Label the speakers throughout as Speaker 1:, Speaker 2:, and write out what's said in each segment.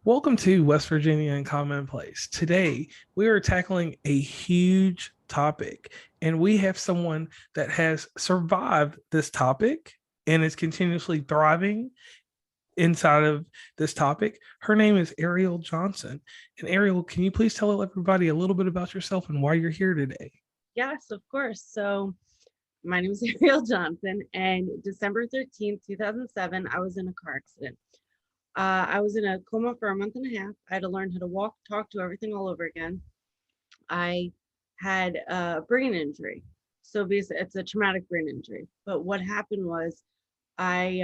Speaker 1: Welcome to West Virginia and Commonplace. Today, we are tackling a huge topic, and we have someone that has survived this topic and is continuously thriving inside of this topic. Her name is Ariel Johnson. And Ariel, can you please tell everybody a little bit about yourself and why you're here today?
Speaker 2: Yes, of course. So my name is Ariel Johnson, and December 13th, 2007, I was in a car accident. I was in a coma for a month and a half. I had to learn how to walk, talk, do everything all over again. I had a brain injury. So basically, it's a traumatic brain injury. But what happened was I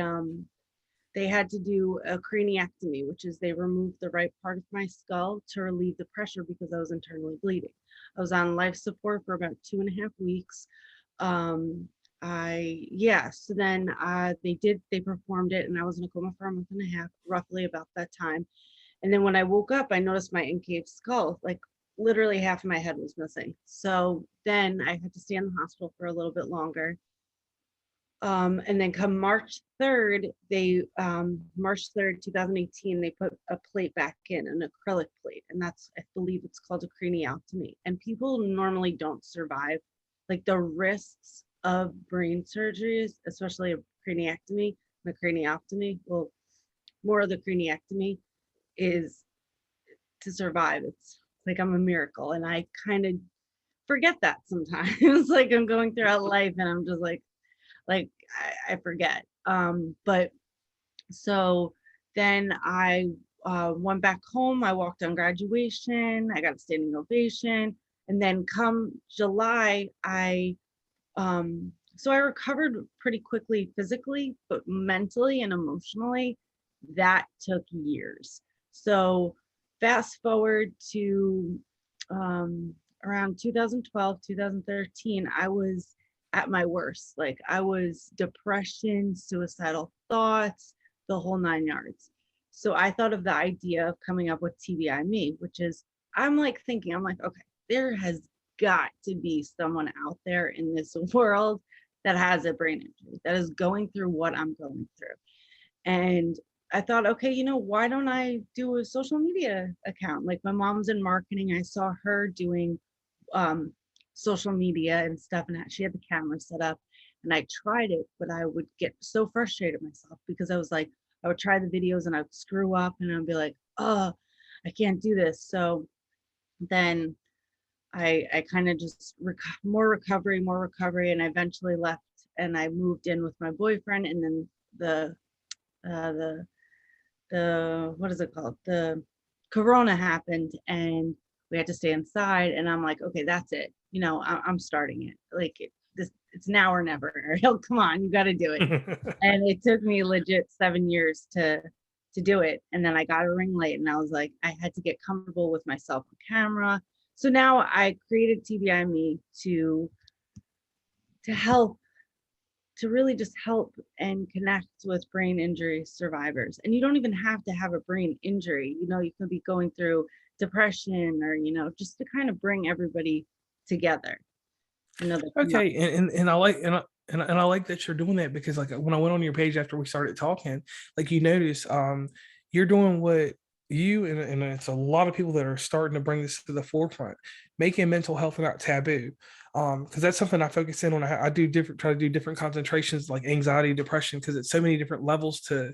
Speaker 2: they had to do a craniectomy, which is they removed the right part of my skull to relieve the pressure because I was internally bleeding. I was on life support for about 2.5 weeks. So then they performed it, and I was in a coma for a month and a half, roughly about that time. And then when I woke up, I noticed my encaved skull, like literally half of my head was missing. So then I had to stay in the hospital for a little bit longer. And then come March 3rd, 2018, they put a plate back in, an acrylic plate. And I believe it's called a craniotomy. And people normally don't survive. Like the risks of brain surgeries, especially a craniectomy, the craniotomy, well, more of the craniectomy is to survive. It's like I'm a miracle. And I kind of forget that sometimes. Like I'm going throughout life and I'm just like I forget. But so then I went back home. I walked on graduation. I got a standing ovation. And then come July, I recovered pretty quickly physically, but mentally and emotionally, that took years. So fast forward to around 2012, 2013, I was at my worst. Like I was depression, suicidal thoughts, the whole 9 yards. So I thought of the idea of coming up with TBI me, which is I'm like, okay, there has got to be someone out there in this world that has a brain injury, that is going through what I'm going through. And I thought, okay, why don't I do a social media account? Like my mom's in marketing. I saw her doing um, social media and stuff, and she had the camera set up. And I tried it, but I would get so frustrated myself because I was like, I would try the videos and I'd screw up and I'd be like, oh, I can't do this. So then I kind of just more recovery, and I eventually left and I moved in with my boyfriend, and then the uh, the what is it called? The corona happened and we had to stay inside, and I'm like, okay, that's it. I'm starting it. Like it's now or never. Ariel, come on, you got to do it. And it took me legit 7 years to do it. And then I got a ring light, and I was like, I had to get comfortable with myself on camera. So now I created TBI Me to help, to really just help and connect with brain injury survivors. And you don't even have to have a brain injury. You could be going through depression or, just to kind of bring everybody together. That's not.
Speaker 1: Okay, and I like and I like that you're doing that because like when I went on your page after we started talking, like you notice you're doing what and it's a lot of people that are starting to bring this to the forefront, making mental health not taboo. Because that's something I focus in on. I do try to do different concentrations like anxiety, depression, because it's so many different levels to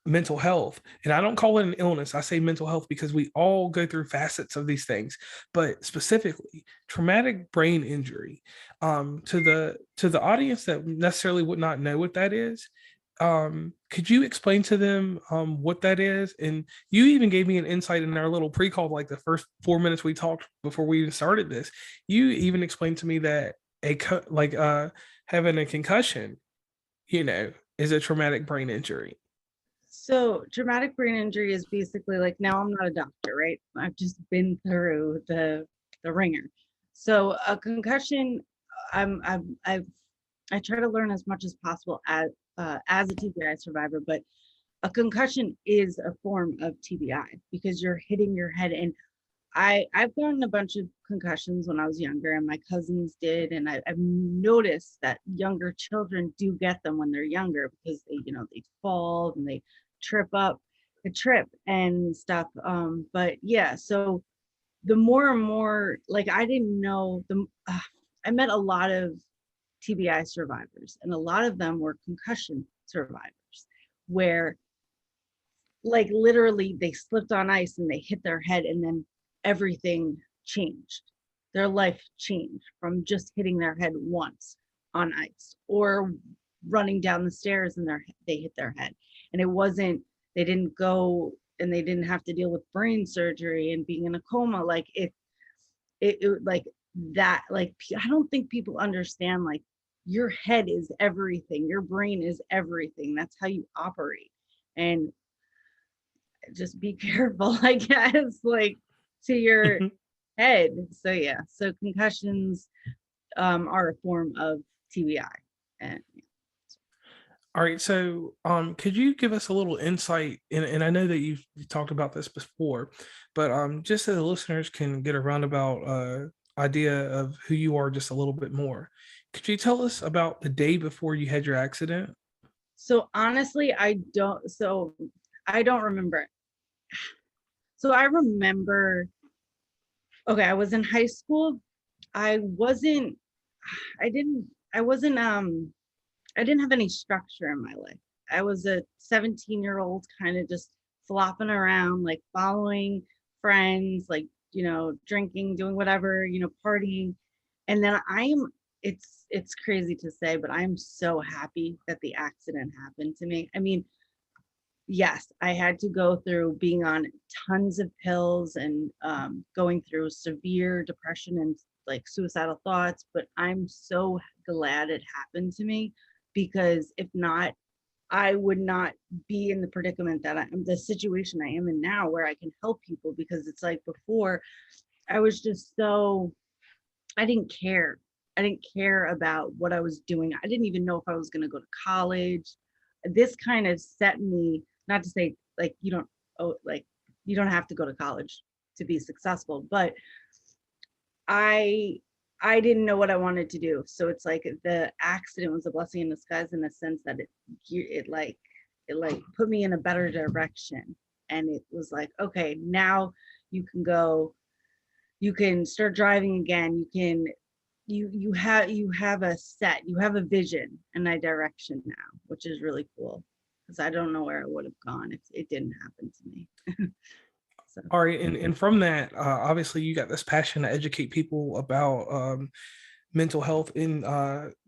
Speaker 1: mental health. And I don't call it an illness. I say mental health because we all go through facets of these things, but specifically traumatic brain injury. To the audience that necessarily would not know what that is, could you explain to them what that is? And you even gave me an insight in our little pre-call, like the first 4 minutes we talked before we even started this. You even explained to me that having a concussion, is a traumatic brain injury.
Speaker 2: So traumatic brain injury is basically like, now I'm not a doctor, right? I've just been through the ringer. So a concussion, I try to learn as much as possible as a TBI survivor, but a concussion is a form of TBI because you're hitting your head. And I've gotten a bunch of concussions when I was younger, and my cousins did, and I've noticed that younger children do get them when they're younger because they fall and they trip up. a trip and stuff. But yeah, so the more and more, like, I didn't know I met a lot of TBI survivors, and a lot of them were concussion survivors, where like literally they slipped on ice and they hit their head, and then everything changed. Their life changed from just hitting their head once on ice, or running down the stairs and they hit their head. And it wasn't, they didn't go and they didn't have to deal with brain surgery and being in a coma. Like it like that, like I don't think people understand, like, your head is everything, your brain is everything, that's how you operate. And just be careful, I guess, like, to your head. So yeah, so concussions are a form of TBI. And
Speaker 1: All right, so could you give us a little insight? And I know that you talked about this before, but just so the listeners can get a roundabout idea of who you are just a little bit more, could you tell us about the day before you had your accident?
Speaker 2: so honestly, I don't remember. So I remember, okay, I was in high school. I wasn't, I didn't, I wasn't, I didn't have any structure in my life. I was a 17-year-old kind of just flopping around, like following friends, like, drinking, doing whatever, partying. And then it's crazy to say, but I'm so happy that the accident happened to me. I mean, yes, I had to go through being on tons of pills and going through severe depression and like suicidal thoughts, but I'm so glad it happened to me, because if not, I would not be in the predicament that I'm, the situation I am in now, where I can help people. Because it's like before, I was just so, I didn't care. I didn't care about what I was doing. I didn't even know if I was going to go to college. This kind of set me, not to say like like you don't have to go to college to be successful, but I I didn't know what I wanted to do. So it's like the accident was a blessing in disguise, in the sense that it put me in a better direction. And it was like, okay, now you can go, you can start driving again. You can, you have a vision and a direction now, which is really cool, because I don't know where I would have gone if it didn't happen to me. So
Speaker 1: All right, and from that, obviously you got this passion to educate people about mental health and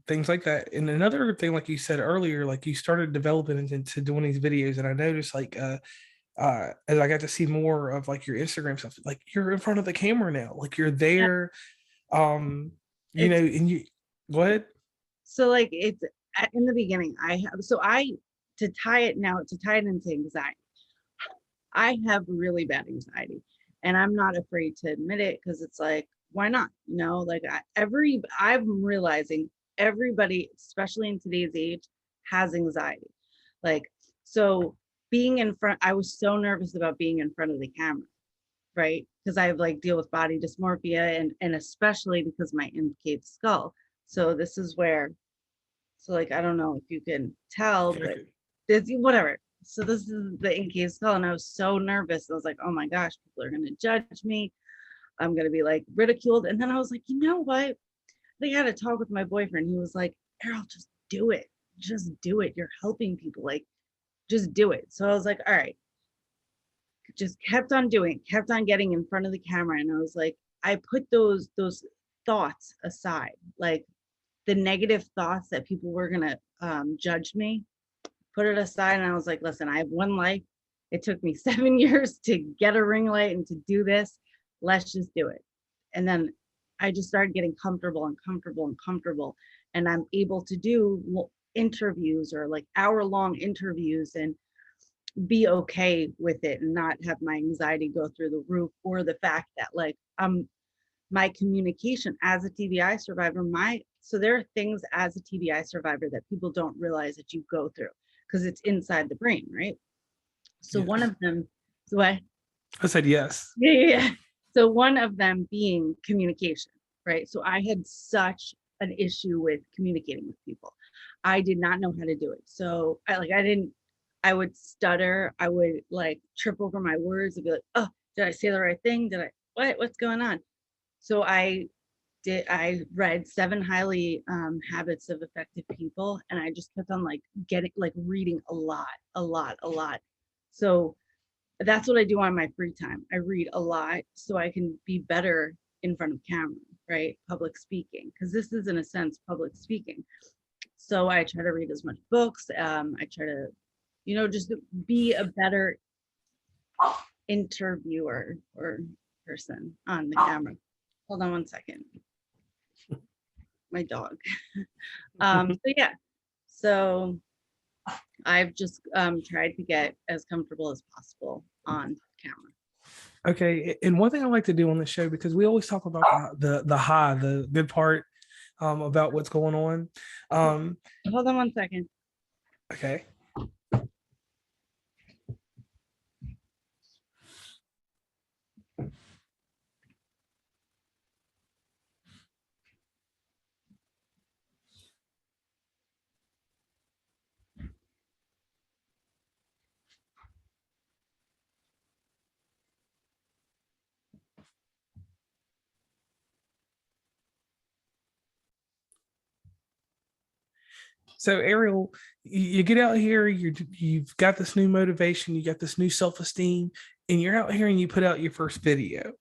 Speaker 1: things like that. And another thing, like you said earlier, like you started developing into doing these videos, and I noticed like as I got to see more of like your Instagram stuff, like you're in front of the camera now, like you're
Speaker 2: yeah,
Speaker 1: there, um,
Speaker 2: it's
Speaker 1: and you go ahead.
Speaker 2: so like it's in the beginning. I have so I to tie it into anxiety. I have really bad anxiety, and I'm not afraid to admit it, because it's like, why not? Like I'm realizing everybody, especially in today's age, has anxiety. Like, so being in front, I was so nervous about being in front of the camera, right? Because I have like deal with body dysmorphia, and especially because my incave skull. So this is where, so like, I don't know if you can tell, but
Speaker 1: Okay.
Speaker 2: this, whatever. So this is the in skull, and I was so nervous. I was like, oh my gosh, people are gonna judge me. I'm gonna be like ridiculed. And then I was like, you know what? I think I had a talk with my boyfriend. He was like, Ariel, just do it. Just do it. You're helping people. Like, just do it. So I was like, all right. Just kept on doing, kept on getting in front of the camera. And I was like, I put those thoughts aside, like the negative thoughts that people were gonna judge me, put it aside. And I was like, listen, I have one life. It took me 7 years to get a ring light and to do this. Let's just do it. And then I just started getting comfortable and comfortable and comfortable. And I'm able to do interviews, or like hour-long interviews, and be okay with it, and not have my anxiety go through the roof, or the fact that like my communication as a TBI survivor, so there are things as a TBI survivor that people don't realize that you go through, because it's inside the brain, right? So one
Speaker 1: Yes,
Speaker 2: of them, so what?
Speaker 1: I said yes.
Speaker 2: Yeah, yeah, yeah. So one of them being communication, right? So I had such an issue with communicating with people. I did not know how to do it. So I I would stutter. I would like trip over my words and be like, oh, did I say the right thing? Did I, what's going on? So I read 7 highly habits of effective people, and I just kept on like reading a lot. So that's what I do on my free time. I read a lot so I can be better in front of camera, right? Public speaking, because this is in a sense public speaking. So I try to read as much books. I try to, just be a better interviewer or person on the camera. Hold on one second. My dog. So yeah, so I've just tried to get as comfortable as possible on camera.
Speaker 1: Okay, and one thing I like to do on the show, because we always talk about the high, the good part about what's going on.
Speaker 2: Hold on one second.
Speaker 1: Okay. So Ariel, you get out here, you've got this new motivation, you got this new self-esteem, and you're out here and you put out your first video.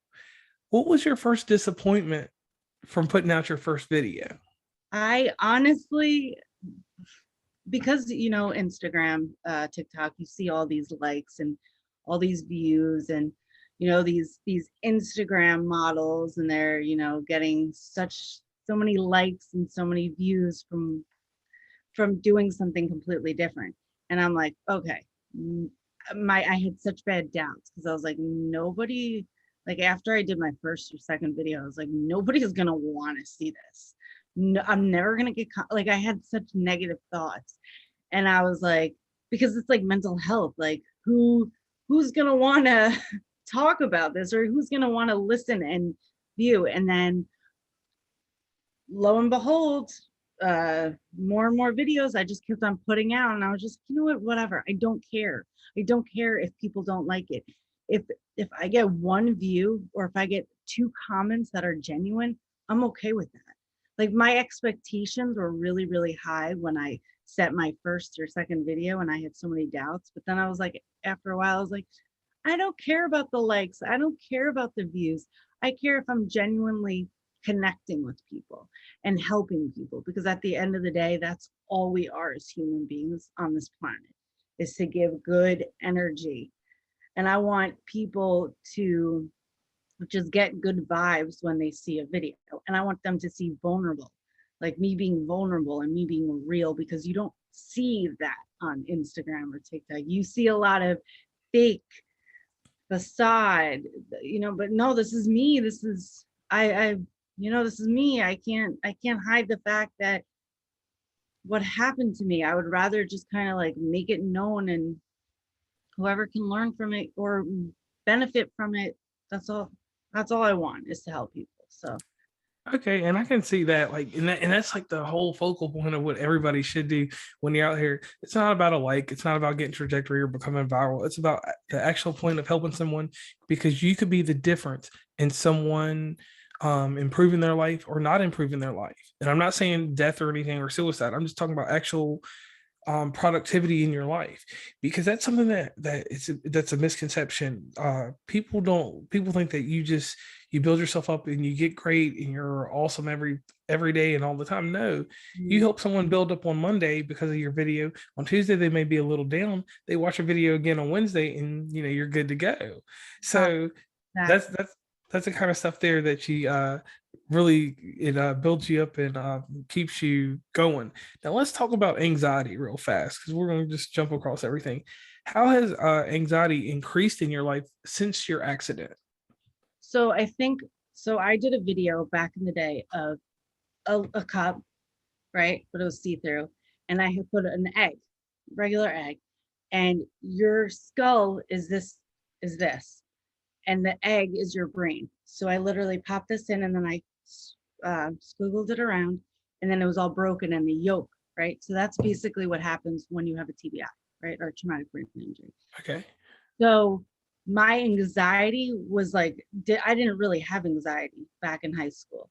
Speaker 1: What was your first disappointment from putting out your first video?
Speaker 2: I honestly, because Instagram, TikTok, you see all these likes and all these views, and these Instagram models, and they're getting so many likes and so many views from doing something completely different. And I'm like, okay, I had such bad doubts, because I was like, nobody, like after I did my first or second video, I was like, nobody is gonna want to see this. No, I'm never gonna get like, I had such negative thoughts, and I was like, because it's like mental health, like who's gonna want to talk about this, or who's gonna want to listen and view? And then lo and behold, more and more videos I just kept on putting out, and I was just, whatever. I don't care. I don't care if people don't like it. If I get one view, or if I get 2 comments that are genuine, I'm okay with that. Like, my expectations were really, really high when I set my first or second video, and I had so many doubts. But then I was like, after a while, I was like, I don't care about the likes. I don't care about the views. I care if I'm genuinely connecting with people and helping people, because at the end of the day, that's all we are as human beings on this planet, is to give good energy. And I want people to just get good vibes when they see a video, and I want them to see vulnerable, like me being vulnerable and me being real, because you don't see that on Instagram or TikTok. You see a lot of fake facade, but no, this is me. This is this is me. I can't hide the fact that what happened to me. I would rather just kind of like make it known, and whoever can learn from it or benefit from it, that's all I want, is to help people. So
Speaker 1: Okay, and I can see that, like, and that's like the whole focal point of what everybody should do when you're out here. It's not about a like, it's not about getting trajectory or becoming viral. It's about the actual point of helping someone, because you could be the difference in someone improving their life or not improving their life. And I'm not saying death or anything or suicide. I'm just talking about actual productivity in your life, because that's something that's a misconception. People think that you build yourself up and you get great and you're awesome every day and all the time. No, you help someone build up on Monday because of your video. On Tuesday they may be a little down, they watch a video again on Wednesday, and you're good to go. So that's the kind of stuff there that you really, it builds you up and keeps you going. Now let's talk about anxiety real fast, because we're going to just jump across everything. How has anxiety increased in your life since your accident?
Speaker 2: So I think, so I did a video back in the day of a cup, right? But it was see-through. And I had put an egg, regular egg, and your skull is this. And the egg is your brain. So I literally popped this in, and then I squiggled it around, and then it was all broken in the yolk, right? So that's basically what happens when you have a TBI, right? Or traumatic brain injury.
Speaker 1: Okay.
Speaker 2: So my anxiety was like, I didn't really have anxiety back in high school.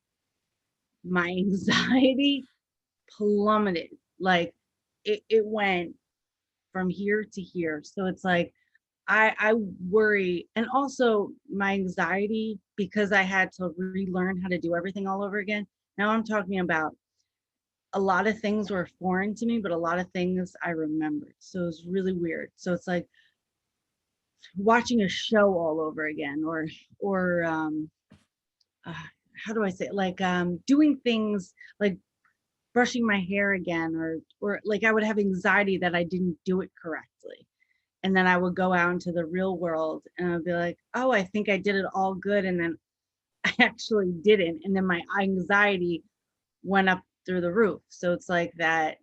Speaker 2: My anxiety plummeted. Like it went from here to here. So it's like, I worry. And also my anxiety, because I had to relearn how to do everything all over again. Now I'm talking about a lot of things were foreign to me, but a lot of things I remembered. So it was really weird. So it's like watching a show all over again, or uh, how do I say it? Like doing things like brushing my hair again, or like I would have anxiety that I didn't do it correctly. And then I would go out into the real world and I'd be like, oh, I think I did it all good. And then I actually didn't. And then my anxiety went up through the roof. So it's like that.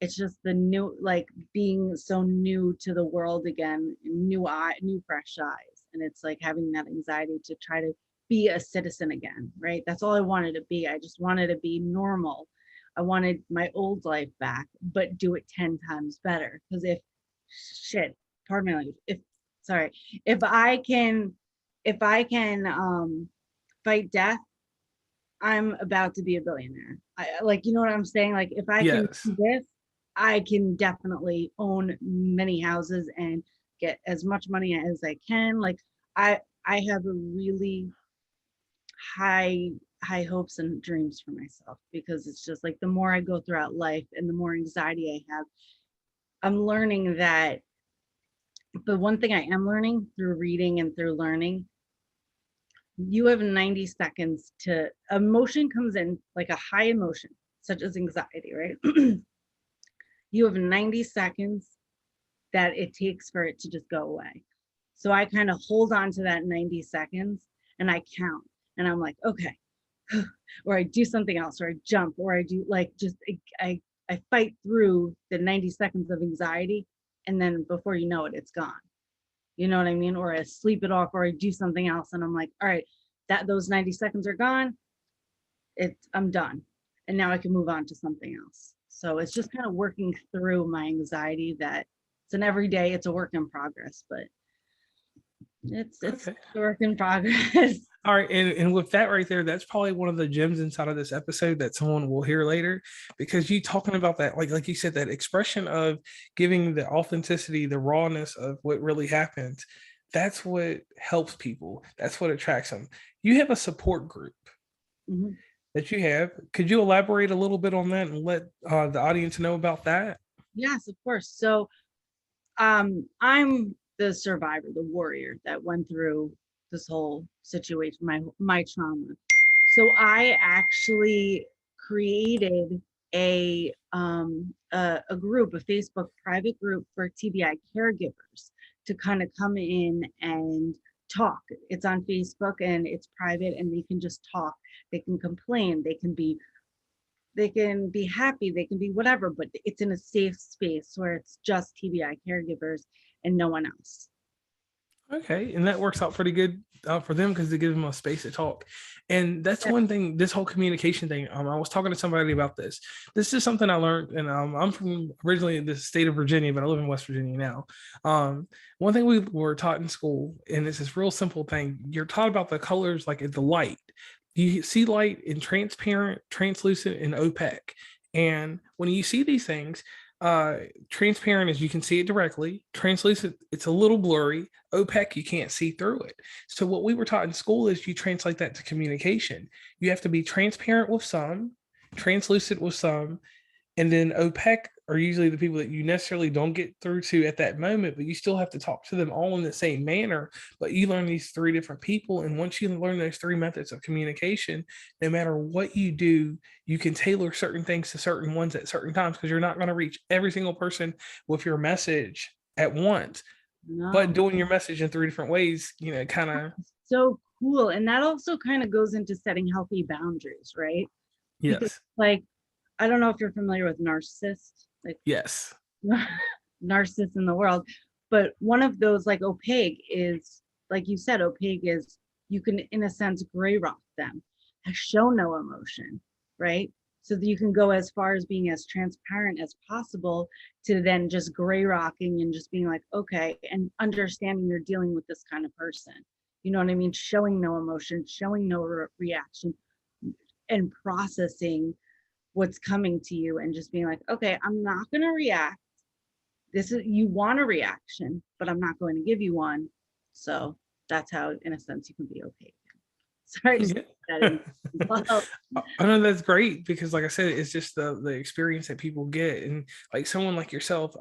Speaker 2: It's just the new, like being so new to the world again, new fresh eyes. And it's like having that anxiety to try to be a citizen again, right? That's all I wanted to be. I just wanted to be normal. I wanted my old life back, but do it 10 times better. Because shit, pardon my language, sorry, if I can fight death, I'm about to be a billionaire. Like, you know what I'm saying? Like, if I can
Speaker 1: Yes.
Speaker 2: do this, I can definitely own many houses and get as much money as I can. Like, I have a really high high hopes and dreams for myself, because it's just like the more I go throughout life and the more anxiety I have, I'm learning that. But one thing I am learning through reading and through learning, you have 90 seconds to, emotion comes in, like a high emotion such as anxiety, right? You have 90 seconds that it takes for it to just go away. So I kind of hold on to that 90 seconds and I count, and I'm like, okay, or I do something else, or I jump, or I do like just I fight through the 90 seconds of anxiety, and then before you know it, it's gone. You know what I mean? Or I sleep it off, or I do something else, and I'm like, all right, that those 90 seconds are gone. I'm done, and now I can move on to something else. So it's just kind of working through my anxiety. That it's an everyday, it's a work in progress, but it's
Speaker 1: Okay.
Speaker 2: a work in progress.
Speaker 1: All right, and with that right there, that's probably one of the gems inside of this episode that someone will hear later, because you talking about that, like you said, that expression of giving the authenticity, the rawness of what really happens. That's what helps people. That's what attracts them. You have a support group
Speaker 2: Mhm.
Speaker 1: that you have. Could you elaborate a little bit on that and let the audience know about that?
Speaker 2: Yes, of course. So I'm the survivor, the warrior that went through this whole situation, my trauma. So I actually created a group, a Facebook private group for TBI caregivers to kind of come in and talk. It's on Facebook and it's private, and they can just talk. They can complain, they can be happy, they can be whatever, but it's in a safe space where it's just TBI caregivers and no one else.
Speaker 1: Okay, and that works out pretty good for them because they give them a space to talk. And that's
Speaker 2: Yeah.
Speaker 1: one thing. This whole communication thing. I was talking to somebody about this. This is something I learned, and I'm from originally in the state of Virginia, but I live in West Virginia now. One thing we were taught in school, and it's this real simple thing. You're taught about the colors, like the light. You see light in transparent, translucent, and opaque. And when you see these things, transparent is you can see it directly. Translucent, it's a little blurry. Opaque, you can't see through it. So what we were taught in school is you translate that to communication. You have to be transparent with some, translucent with some, and then opaque are usually the people that you necessarily don't get through to at that moment, but you still have to talk to them all in the same manner. But you learn these three different people. And once you learn those three methods of communication, no matter what you do, you can tailor certain things to certain ones at certain times, because you're not going to reach every single person with your message at once. But
Speaker 2: No.
Speaker 1: doing your message in three different ways, kind of.
Speaker 2: So cool. And that also kind of goes into setting healthy boundaries, right? Because
Speaker 1: Yes.
Speaker 2: like, I don't know if you're familiar with narcissists, like
Speaker 1: Yes.
Speaker 2: narcissists in the world, but one of those, like opaque, is like you said, opaque is you can in a sense gray rock them, show no emotion, right? so that you can go as far as being as transparent as possible to then just gray rocking and just being like, okay, and understanding you're dealing with this kind of person. You know what I mean? Showing no emotion, showing no reaction, and processing what's coming to you and just being like, okay, I'm not going to react. This is, you want a reaction, but I'm not going to give you one. So that's how, in a sense, you can be okay. Sorry to say that
Speaker 1: Yeah.
Speaker 2: in well,
Speaker 1: I know that's great because, like I said, it's just the experience that people get, and like someone like yourself,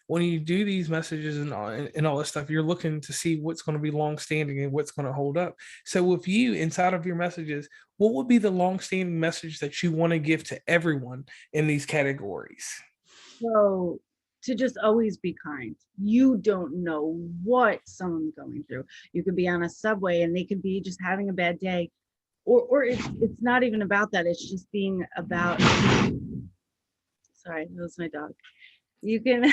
Speaker 1: when you do these messages and all this stuff, you're looking to see what's going to be long standing and what's going to hold up. So, with you inside of your messages, what would be the long standing message that you want to give to everyone in these categories?
Speaker 2: so to just always be kind. You don't know what someone's going through. You could be on a subway and they could be just having a bad day, or it's not even about that. It's just being about. Sorry, that was my dog. You can,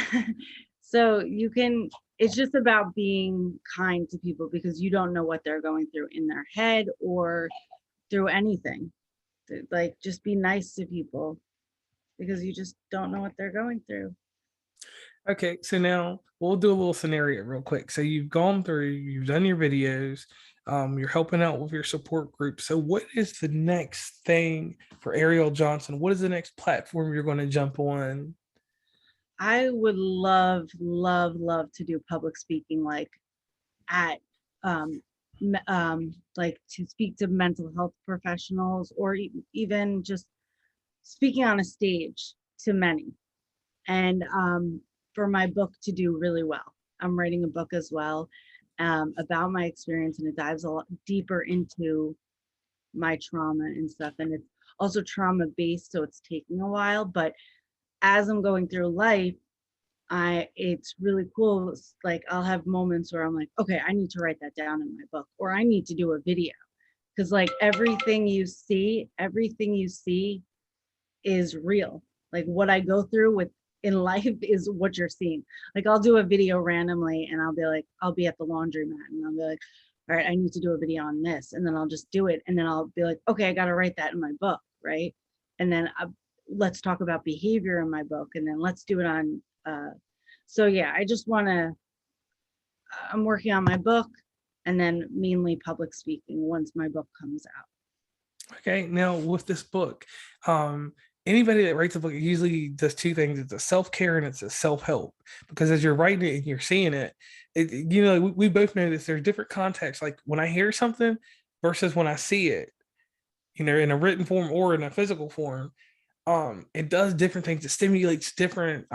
Speaker 2: so you can. It's just about being kind to people because you don't know what they're going through in their head or through anything. Like, just be nice to people because you just don't know what they're going through.
Speaker 1: Okay, so now we'll do a little scenario real quick. So you've gone through, you've done your videos, you're helping out with your support group. So what is the next thing for Ariel Johnson? What is the next platform you're going to jump on?
Speaker 2: I would love, love, love to do public speaking, like at, um, like to speak to mental health professionals, or even just speaking on a stage to many. And for my book to do really well. I'm writing a book as well, about my experience, and it dives a lot deeper into my trauma and stuff. And it's also trauma based, so it's taking a while. But as I'm going through life, it's really cool. Like, I'll have moments where I'm like, okay, I need to write that down in my book, or I need to do a video. Because like everything you see is real. Like, what I go through with in life is what you're seeing. Like, I'll do a video randomly and I'll be like, I'll be at the laundromat and I'll be like, all right, I need to do a video on this. And then I'll just do it. And then I'll be like, okay, I got to write that in my book. Right. And then let's talk about behavior in my book. And then let's do it on. So yeah, I just want to, I'm working on my book and then mainly public speaking once my book comes out.
Speaker 1: Okay, now with this book, anybody that writes a book usually does two things: it's a self-care and it's a self-help. Because as you're writing it and you're seeing it, we both know this. There's different contexts. Like when I hear something versus when I see it, in a written form or in a physical form, it does different things. It stimulates different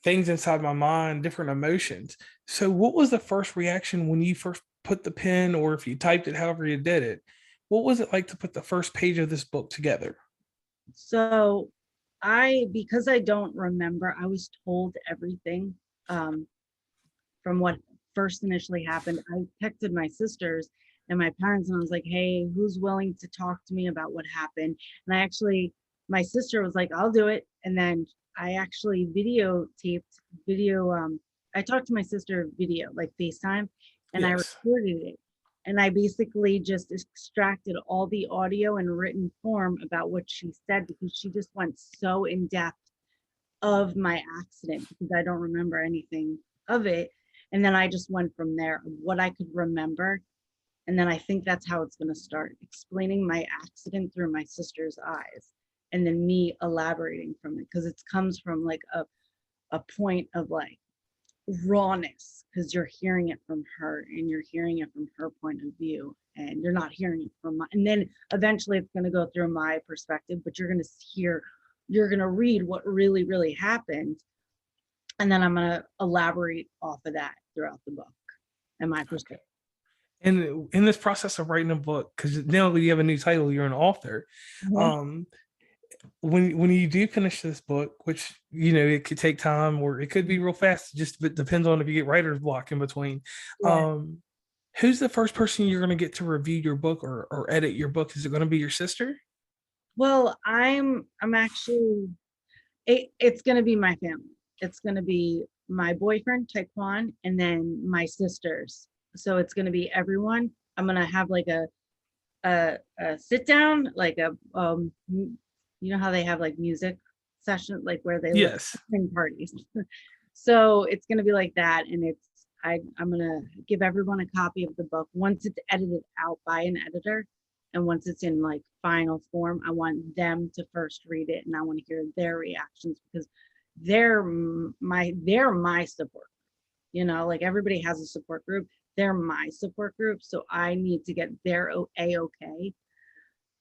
Speaker 1: things inside my mind, different emotions. So, what was the first reaction when you first put the pen, or if you typed it, however you did it? What was it like to put the first page of this book together?
Speaker 2: So because I don't remember, I was told everything, um, from what first initially happened. I texted my sisters and my parents and I was like, hey, who's willing to talk to me about what happened? And my sister was like, I'll do it. And then I actually I talked to my sister video, like FaceTime, and I
Speaker 1: Yes.
Speaker 2: recorded it. And I basically just extracted all the audio in written form about what she said because she just went so in depth of my accident because I don't remember anything of it. And then I just went from there, what I could remember. And then I think that's how it's going to start, explaining my accident through my sister's eyes. And then me elaborating from it because it comes from like a point of like rawness because you're hearing it from her and you're hearing it from her point of view and you're not hearing it from my, and then eventually it's going to go through my perspective, but you're going to read what really, really happened. And then I'm going to elaborate off of that throughout the book and my perspective.
Speaker 1: Okay. And in this process of writing a book, because now you have a new title, you're an author.
Speaker 2: Mhm.
Speaker 1: Um, when you do finish this book, which it could take time or it could be real fast, just depends on if you get writer's block in between.
Speaker 2: Yeah.
Speaker 1: Um, who's the first person you're going to get to review your book or edit your book? Is it going to be your sister?
Speaker 2: Well, I'm actually, it's going to be my family. It's going to be my boyfriend, Taekwon, and then my sisters. So it's going to be everyone. I'm going to have like a sit down, like a You know how they have like music sessions, like where they
Speaker 1: Yes.
Speaker 2: sing parties. So it's gonna be like that, and I'm gonna give everyone a copy of the book once it's edited out by an editor, and once it's in like final form, I want them to first read it, and I want to hear their reactions because they're my support. Like everybody has a support group. They're my support group, so I need to get their a-okay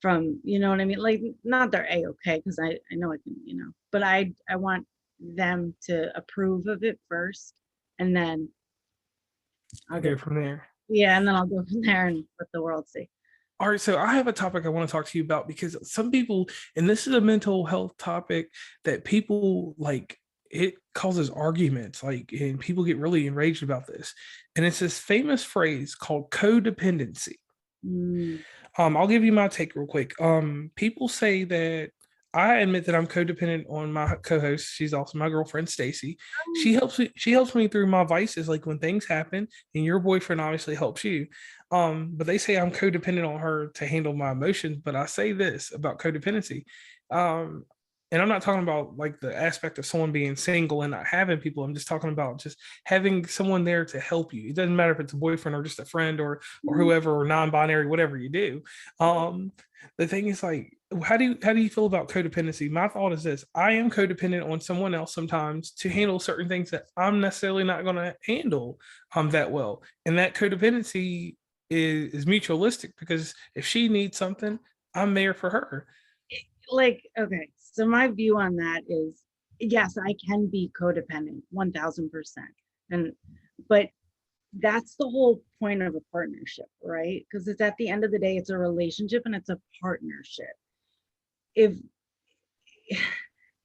Speaker 2: from, you know what I mean? Like, not their a-okay, because I know I can, but I want them to approve of it first, and then I'll
Speaker 1: Okay,
Speaker 2: get,
Speaker 1: from there.
Speaker 2: yeah, and then I'll go from there and let the world see.
Speaker 1: All right, so I have a topic I want to talk to you about because some people, and this is a mental health topic that people like, it causes arguments, like, and people get really enraged about this. And it's this famous phrase called codependency.
Speaker 2: Mm,
Speaker 1: I'll give you my take real quick. People say that I admit that I'm codependent on my co-host. She's also my girlfriend, Stacy.
Speaker 2: oh,
Speaker 1: She helps me through my vices, like when things happen, and your boyfriend obviously helps you. But they say I'm codependent on her to handle my emotions. But I say this about codependency. Um, and I'm not talking about like the aspect of someone being single and not having people. I'm just talking about just having someone there to help you. It doesn't matter if it's a boyfriend or just a friend or
Speaker 2: mm,
Speaker 1: whoever or non-binary, whatever you do. Um, the thing is like, how do you feel about codependency? My thought is this: I am codependent on someone else sometimes to handle certain things that I'm necessarily not going to handle that well, and that codependency is mutualistic because if she needs something, I'm there for her.
Speaker 2: like, okay, so my view on that is, yes, I can be codependent 1000%. And, but that's the whole point of a partnership, right? Because it's at the end of the day, it's a relationship and it's a partnership. If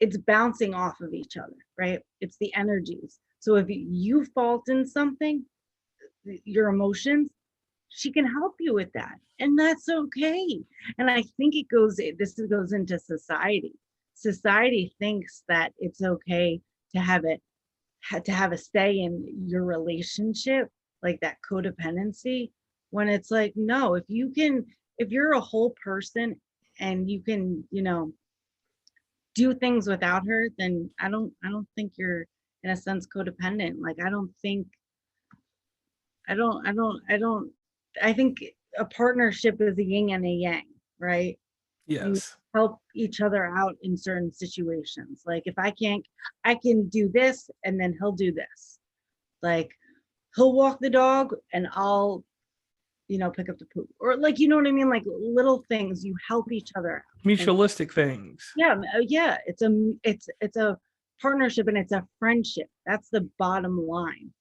Speaker 2: it's bouncing off of each other, right? It's the energies. So if you fault in something, your emotions, she can help you with that. And that's okay. And I think this goes into society. Society thinks that it's okay to have a say in your relationship, like that codependency, when it's like, no, if you're a whole person and you can, do things without her, then I don't think you're in a sense codependent. Like I don't I think a partnership is a yin and a yang, right? You
Speaker 1: Yes.
Speaker 2: help each other out in certain situations. Like if I can do this and then he'll do this. Like he'll walk the dog and I'll, pick up the poop. Or like, you know what I mean? Like little things, you help each other out. And
Speaker 1: Mutualistic things.
Speaker 2: yeah, yeah, it's a partnership and it's a friendship. That's the bottom line,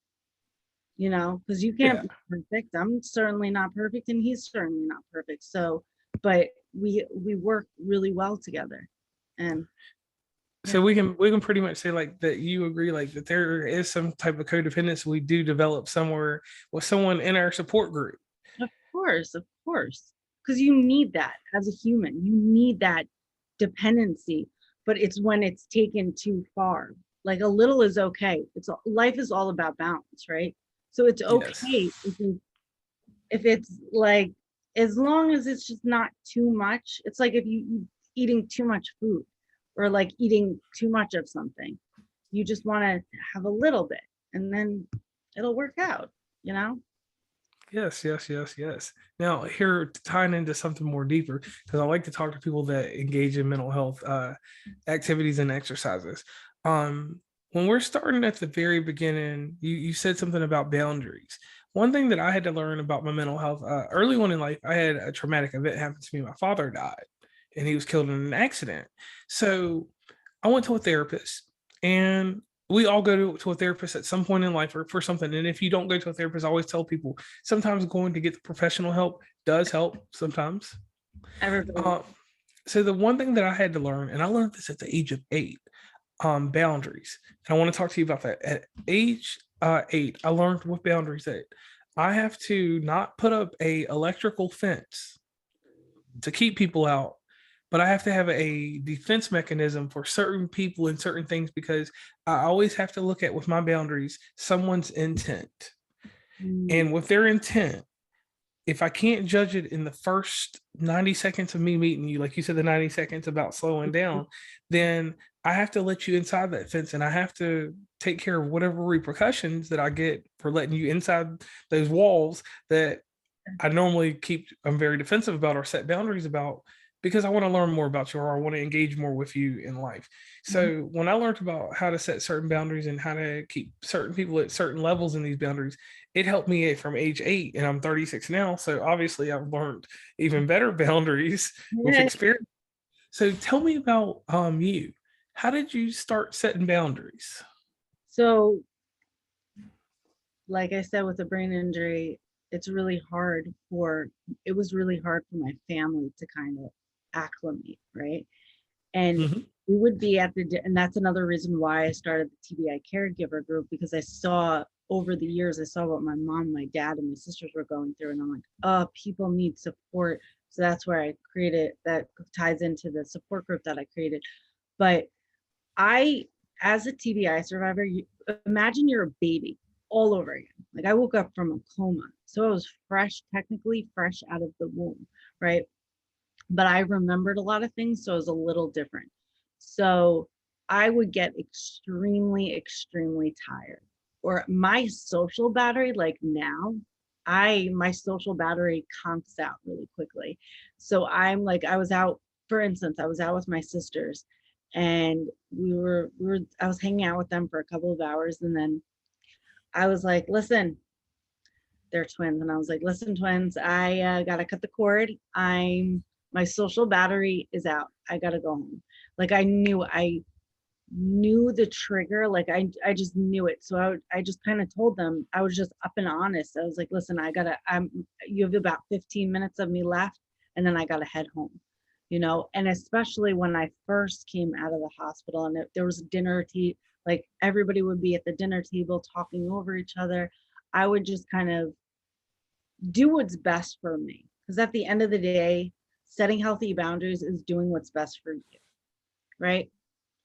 Speaker 2: because you can't
Speaker 1: Yeah.
Speaker 2: be perfect. I'm certainly not perfect, and he's certainly not perfect. So, but we work really well together, and
Speaker 1: So
Speaker 2: yeah,
Speaker 1: we can pretty much say like that you agree like that there is some type of codependence we do develop somewhere with someone in our support group.
Speaker 2: of course, because you need that as a human. You need that dependency, but it's when it's taken too far. Like a little is okay. Life is all about balance, right? So it's
Speaker 1: Yes.
Speaker 2: okay if it's like, as long as it's just not too much. It's like if you eating too much food or like eating too much of something, you just want to have a little bit and then it'll work out, you know.
Speaker 1: Yes, yes, yes, yes. Now, here tying into something more deeper, because I like to talk to people that engage in mental health activities and exercises. When we're starting at the very beginning, you said something about boundaries. One thing that I had to learn about my mental health early on in life, I had a traumatic event happen to me. My father died, and he was killed in an accident. So I went to a therapist, and we all go to a therapist at some point in life for something. And if you don't go to a therapist, I always tell people sometimes going to get the professional help does help sometimes.
Speaker 2: Everybody.
Speaker 1: Uh, so the one thing that I had to learn, and I learned this at the age of 8, boundaries. And I want to talk to you about that. At age 8, I learned with boundaries that I have to not put up a electrical fence to keep people out, but I have to have a defense mechanism for certain people and certain things because I always have to look at with my boundaries someone's intent.
Speaker 2: Mm,
Speaker 1: And with their intent, if I can't judge it in the first 90 seconds of me meeting you, like you said, the 90 seconds about slowing down, then I have to let you inside that fence, and I have to take care of whatever repercussions that I get for letting you inside those walls that I normally keep, I'm very defensive about or set boundaries about, because I want to learn more about you, or I want to engage more with you in life.
Speaker 2: Mhm.
Speaker 1: So when I learned about how to set certain boundaries and how to keep certain people at certain levels in these boundaries, it helped me from age 8, and I'm 36 now. So obviously I've learned even better boundaries with experience. So tell me about you. How did you start setting boundaries?
Speaker 2: So, like I said, with a brain injury, it's really hard for, it was really hard for my family to kind of acclimate, right? And
Speaker 1: Mhm.
Speaker 2: we would be at the, and that's another reason why I started the TBI caregiver group, because I saw over the years, I saw what my mom, my dad, and my sisters were going through. And I'm like, oh, people need support. So that's where I created, that ties into the support group that I created. But I, as a TBI survivor, you, imagine you're a baby all over again. Like I woke up from a coma. So I was fresh, technically fresh out of the womb, right? But I remembered a lot of things, so it was a little different. So I would get extremely, extremely tired. Or my social battery, like now, my social battery conks out really quickly. So I'm like, I was out, for instance, I was out with my sisters and I was hanging out with them for a couple of hours, and then I was like, listen, they're twins. And I was like, listen, twins, I gotta cut the cord. My social battery is out. I gotta go home. Like I knew the trigger. Like I just knew it. So I just kind of told them, I was just up and honest. I was like, listen, you have about 15 minutes of me left, and then I gotta head home. And especially when I first came out of the hospital, and there was like everybody would be at the dinner table talking over each other. I would just kind of do what's best for me. Because at the end of the day, setting healthy boundaries is doing what's best for you, right?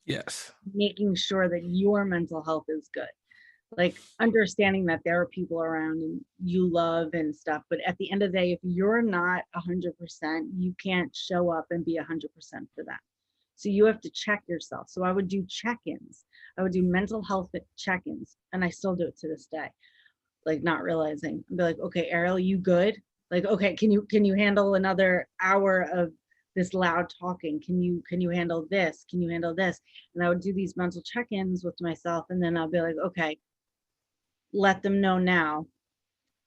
Speaker 1: Yes.
Speaker 2: Making sure that your mental health is good. Like understanding that there are people around and you love and stuff. But at the end of the day, if you're not 100%, you can't show up and be 100% for them. So you have to check yourself. So I would do check-ins. I would do mental health check-ins, and I still do it to this day, like not realizing. I'd be like, okay, Ariel, you good? Like, okay, can you handle another hour of this loud talking? Can you handle this? Can you handle this? And I would do these mental check-ins with myself, and then I'll be like, okay, let them know now.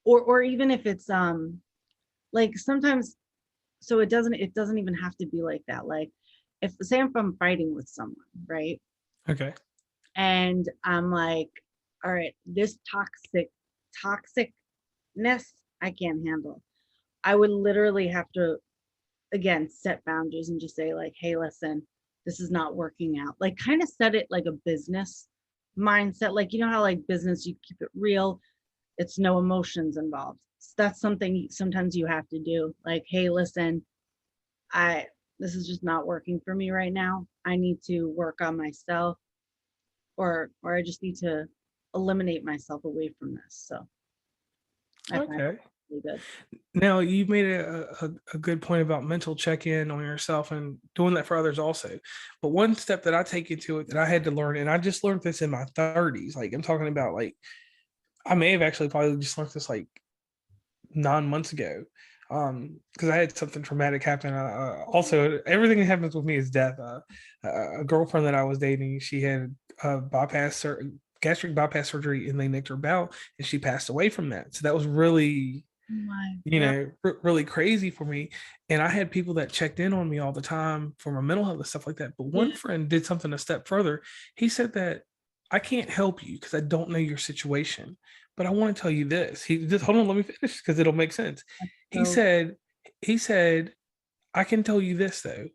Speaker 2: Or even if it's like sometimes, so it doesn't even have to be like that. Like if say if I'm fighting with someone, right?
Speaker 1: Okay.
Speaker 2: And I'm like, all right, this toxicness I can't handle. I would literally have to again set boundaries and just say like, hey, listen, this is not working out. Like kind of set it like a business mindset. Like you know how like business you keep it real, it's no emotions involved. So that's something sometimes you have to do. Like, hey, listen, I this is just not working for me right now. I need to work on myself, or I just need to eliminate myself away from this. So I find
Speaker 1: Okay.
Speaker 2: it really good.
Speaker 1: Now, you made a good point about mental check-in on yourself and doing that for others also. But one step that I take into it that I had to learn, and I just learned this in my 30s, like I'm talking about like I may have actually probably just learned this like 9 months ago. Because I had something traumatic happen. Also, everything that happens with me is death. A girlfriend that I was dating, she had gastric bypass surgery, and they nicked her bowel, and she passed away from that. So that was really,
Speaker 2: My God.
Speaker 1: really crazy for me. And I had people that checked in on me all the time for my mental health and stuff like that. But
Speaker 2: Yeah.
Speaker 1: one friend did something a step further. He said that I can't help you because I don't know your situation, but I want to tell you this. He just hold on, let me finish because it'll make sense. He
Speaker 2: So
Speaker 1: said, he said, I can tell you this though.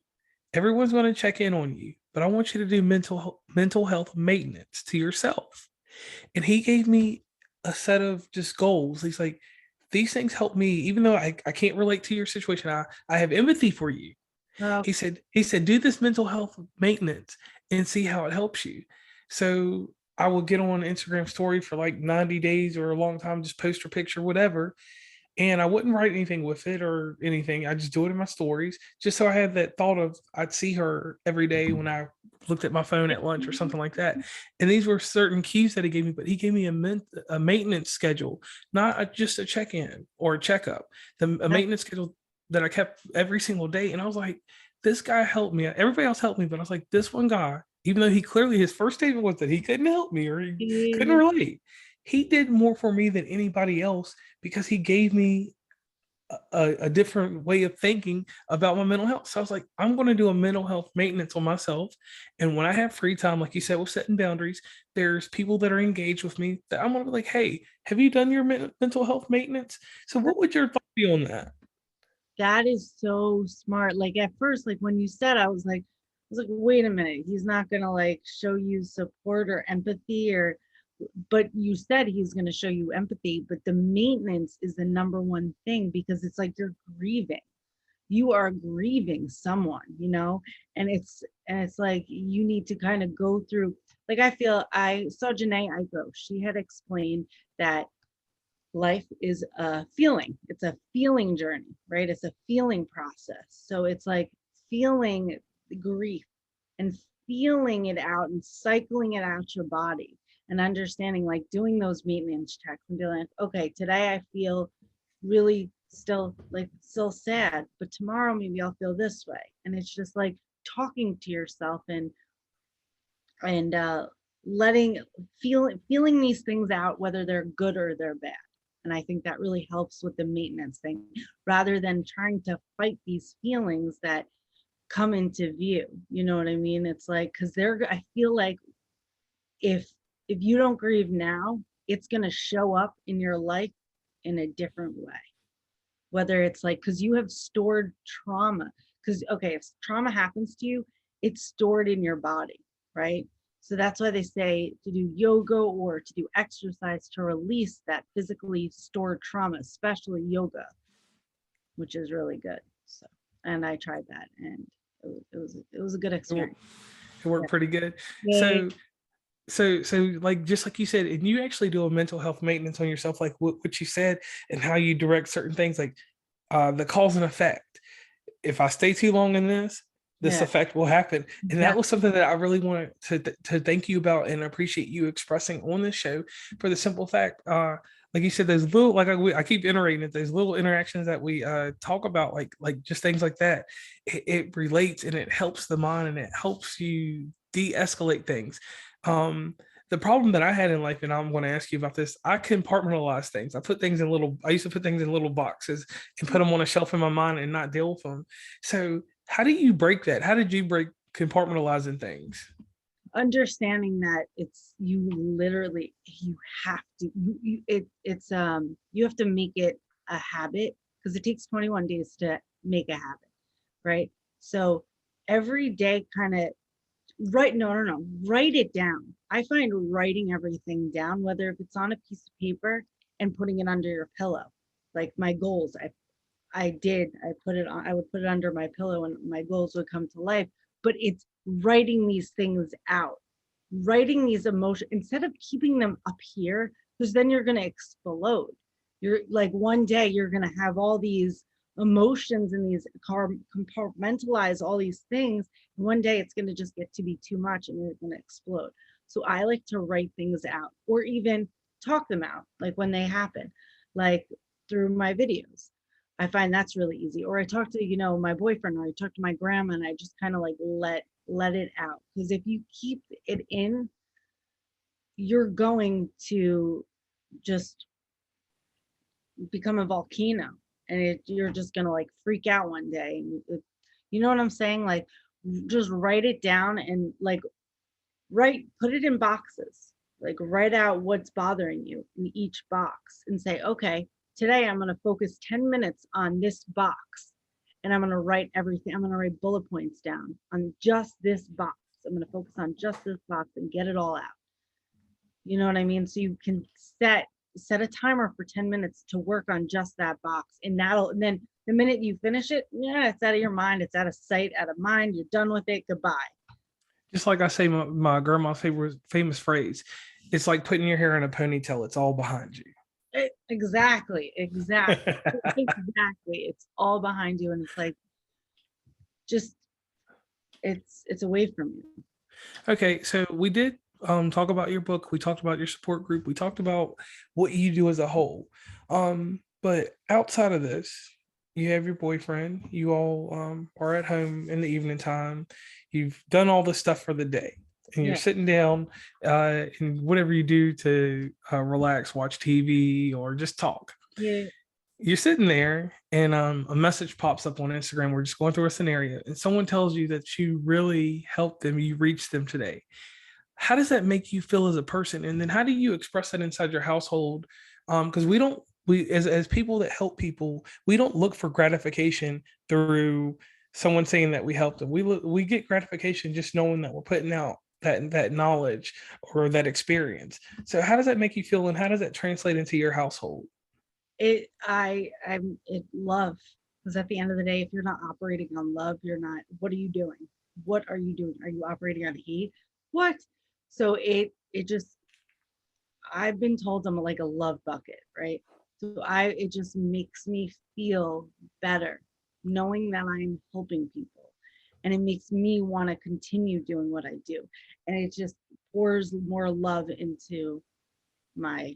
Speaker 1: Everyone's going to check in on you, but I want you to do mental health maintenance to yourself. And he gave me a set of just goals. He's like, these things help me, even though I can't relate to your situation. I have empathy for you.
Speaker 2: uh,
Speaker 1: He said, do this mental health maintenance and see how it helps you. So I will get on Instagram story for like 90 days or a long time, just post a picture, whatever. and I wouldn't write anything with it or anything. I just do it in my stories, just so I had that thought of I'd see her every day when I looked at my phone at lunch or something like that. And these were certain cues that he gave me, but he gave me a maintenance schedule, not just a check-in or a checkup, a maintenance schedule that I kept every single day. And I was like, this guy helped me. Everybody else helped me, but I was like, this one guy, even though he clearly his first statement was that he couldn't help me or he couldn't relate, he did more for me than anybody else because he gave me a different way of thinking about my mental health. So I was like, I'm going to do a mental health maintenance on myself. And when I have free time, like you said, with setting boundaries, there's people that are engaged with me that I'm going to be like, hey, have you done your mental health maintenance? So what would your thought be on that?
Speaker 2: That is so smart. Like at first, like when you said, I was like, wait a minute, he's not gonna like show you support or empathy or, but you said he's gonna show you empathy, but the maintenance is the number one thing because it's like you're grieving. You are grieving someone, and it's like you need to kind of go through. Like I feel I saw Janae Eiko. She had explained that life is a feeling. It's a feeling journey, right? It's a feeling process. So it's like feeling grief and feeling it out and cycling it out your body and understanding, like doing those maintenance checks and being like, okay, today I feel really still sad, but tomorrow maybe I'll feel this way. And it's just like talking to yourself and letting feeling these things out, whether they're good or they're bad. And I think that really helps with the maintenance thing, rather than trying to fight these feelings that come into view. You know what I mean? It's like, because I feel like if you don't grieve now, it's going to show up in your life in a different way. Whether it's like, because you have stored trauma. Because, okay, if trauma happens to you, it's stored in your body, right? So that's why they say to do yoga or to do exercise to release that physically stored trauma, especially yoga, which is really good. So, and I tried that, and it was a good experience.
Speaker 1: It worked pretty good.
Speaker 2: Yeah.
Speaker 1: So like just like you said, and you actually do a mental health maintenance on yourself, like what you said and how you direct certain things, like the cause and effect. If I stay too long in this
Speaker 2: Yeah.
Speaker 1: effect will happen. And
Speaker 2: Yeah.
Speaker 1: that was something that I really wanted to thank you about and appreciate you expressing on this show, for the simple fact, like you said, there's little, like I keep iterating it, there's little interactions that we talk about, like just things like that. It relates and it helps the mind and it helps you de-escalate things. The problem that I had in life, and I'm going to ask you about this, I compartmentalize things. I used to put things in little boxes and put them on a shelf in my mind and not deal with them. So how do you break that? How did you break compartmentalizing things?
Speaker 2: Understanding that it's you literally you have to you have to make it a habit, because it takes 21 days to make a habit, right? So every day, kind of write no write it down. I find writing everything down, whether if it's on a piece of paper and putting it under your pillow, like my goals, I would put it under my pillow and my goals would come to life. But it's writing these things out, writing these emotions instead of keeping them up here, because then you're going to explode. You're like, one day you're going to have all these emotions and these compartmentalize all these things. And one day it's going to just get to be too much and you're going to explode. So I like to write things out or even talk them out, like when they happen, like through my videos. I find that's really easy. Or I talk to, my boyfriend, or I talk to my grandma, and I just kind of like let it out. Because if you keep it in, you're going to just become a volcano, and you're just gonna like freak out one day. You know what I'm saying? Like, just write it down and like put it in boxes. Like, write out what's bothering you in each box and say, okay, today I'm going to focus 10 minutes on this box, and I'm going to write everything. I'm going to write bullet points down on just this box. I'm going to focus on just this box and get it all out. You know what I mean? So you can set a timer for 10 minutes to work on just that box. And then the minute you finish it, yeah, it's out of your mind. It's out of sight, out of mind. You're done with it. Goodbye.
Speaker 1: Just like I say, my grandma's famous phrase, it's like putting your hair in a ponytail. It's all behind you.
Speaker 2: Exactly, exactly, exactly. It's all behind you, and it's like just it's away from you.
Speaker 1: Okay, so we did talk about your book, we talked about your support group, we talked about what you do as a whole. But outside of this, you have your boyfriend, you all are at home in the evening time, you've done all this stuff for the day, and you're
Speaker 2: Yeah,
Speaker 1: sitting down and whatever you do to relax, watch TV or just talk.
Speaker 2: yeah.
Speaker 1: You're sitting there and a message pops up on Instagram. We're just going through a scenario, and someone tells you that you really helped them, you reached them today. How does that make you feel as a person? And then how do you express that inside your household? Because we don't, we as people that help people, we don't look for gratification through someone saying that we helped them. We get gratification just knowing that we're putting out that knowledge or that experience. So how does that make you feel, and how does that translate into your household?
Speaker 2: I'm it love, because at the end of the day, if you're not operating on love, you're not. What are you doing? What are you doing? Are you operating on hate? What? So it just, I've been told I'm like a love bucket, right? So I it just makes me feel better knowing that I'm helping people. And it makes me want to continue doing what I do. And it just pours more love into my